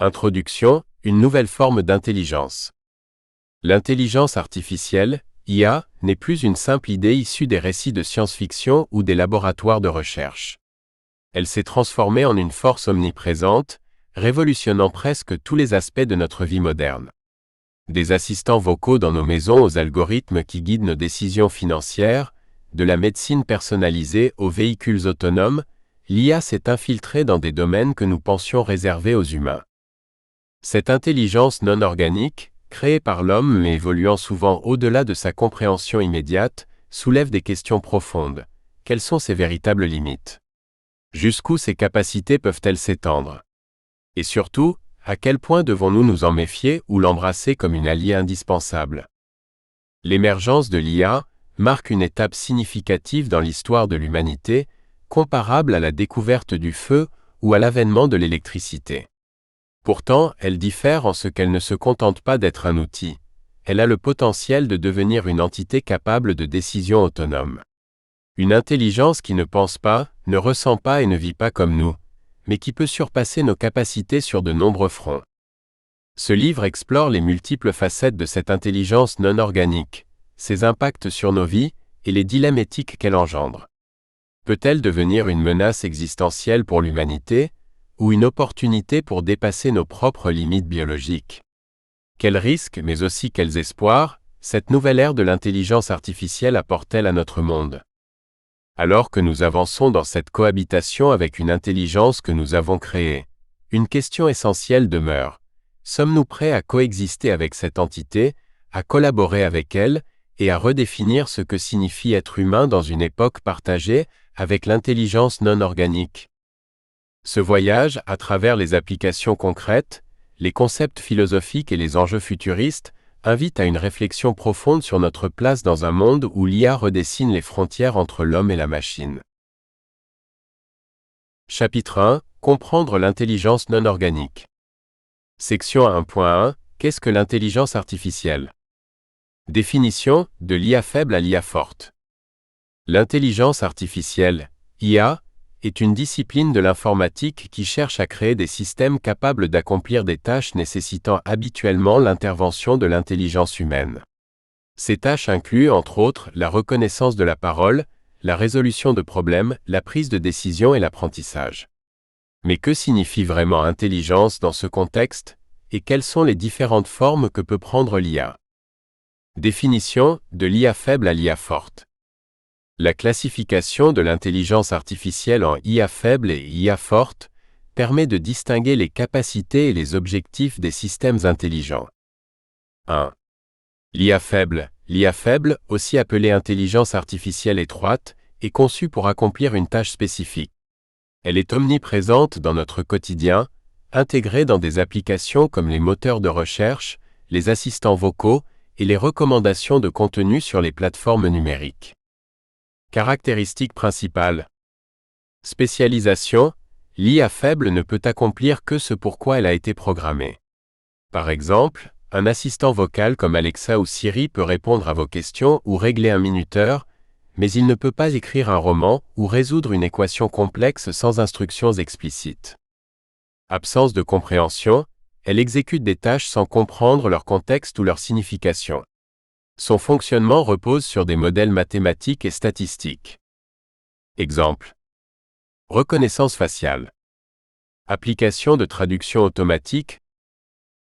Introduction, une nouvelle forme d'intelligence. L'intelligence artificielle, IA, n'est plus une simple idée issue des récits de science-fiction ou des laboratoires de recherche. Elle s'est transformée en une force omniprésente, révolutionnant presque tous les aspects de notre vie moderne. Des assistants vocaux dans nos maisons aux algorithmes qui guident nos décisions financières, de la médecine personnalisée aux véhicules autonomes, l'IA s'est infiltrée dans des domaines que nous pensions réservés aux humains. Cette intelligence non organique, créée par l'homme mais évoluant souvent au-delà de sa compréhension immédiate, soulève des questions profondes. Quelles sont ses véritables limites? Jusqu'où ses capacités peuvent-elles s'étendre? Et surtout, à quel point devons-nous nous en méfier ou l'embrasser comme une alliée indispensable? L'émergence de l'IA marque une étape significative dans l'histoire de l'humanité, comparable à la découverte du feu ou à l'avènement de l'électricité. Pourtant, elle diffère en ce qu'elle ne se contente pas d'être un outil. Elle a le potentiel de devenir une entité capable de décision autonome. Une intelligence qui ne pense pas, ne ressent pas et ne vit pas comme nous, mais qui peut surpasser nos capacités sur de nombreux fronts. Ce livre explore les multiples facettes de cette intelligence non organique, ses impacts sur nos vies et les dilemmes éthiques qu'elle engendre. Peut-elle devenir une menace existentielle pour l'humanité, ou une opportunité pour dépasser nos propres limites biologiques? Quels risques, mais aussi quels espoirs, cette nouvelle ère de l'intelligence artificielle apporte-t-elle à notre monde? Alors que nous avançons dans cette cohabitation avec une intelligence que nous avons créée, une question essentielle demeure. Sommes-nous prêts à coexister avec cette entité, à collaborer avec elle, et à redéfinir ce que signifie être humain dans une époque partagée avec l'intelligence non organique? Ce voyage, à travers les applications concrètes, les concepts philosophiques et les enjeux futuristes, invite à une réflexion profonde sur notre place dans un monde où l'IA redessine les frontières entre l'homme et la machine. Chapitre 1. Comprendre l'intelligence non organique. Section 1.1. Qu'est-ce que l'intelligence artificielle? Définition, de l'IA faible à l'IA forte. L'intelligence artificielle, IA, est une discipline de l'informatique qui cherche à créer des systèmes capables d'accomplir des tâches nécessitant habituellement l'intervention de l'intelligence humaine. Ces tâches incluent, entre autres, la reconnaissance de la parole, la résolution de problèmes, la prise de décision et l'apprentissage. Mais que signifie vraiment intelligence dans ce contexte, et quelles sont les différentes formes que peut prendre l'IA? Définition, de l'IA faible à l'IA forte. La classification de l'intelligence artificielle en IA faible et IA forte permet de distinguer les capacités et les objectifs des systèmes intelligents. 1. L'IA faible, aussi appelée intelligence artificielle étroite, est conçue pour accomplir une tâche spécifique. Elle est omniprésente dans notre quotidien, intégrée dans des applications comme les moteurs de recherche, les assistants vocaux et les recommandations de contenu sur les plateformes numériques. Caractéristiques principales. Spécialisation, l'IA faible ne peut accomplir que ce pour quoi elle a été programmée. Par exemple, un assistant vocal comme Alexa ou Siri peut répondre à vos questions ou régler un minuteur, mais il ne peut pas écrire un roman ou résoudre une équation complexe sans instructions explicites. Absence de compréhension, elle exécute des tâches sans comprendre leur contexte ou leur signification. Son fonctionnement repose sur des modèles mathématiques et statistiques. Exemple. Reconnaissance faciale. Application de traduction automatique,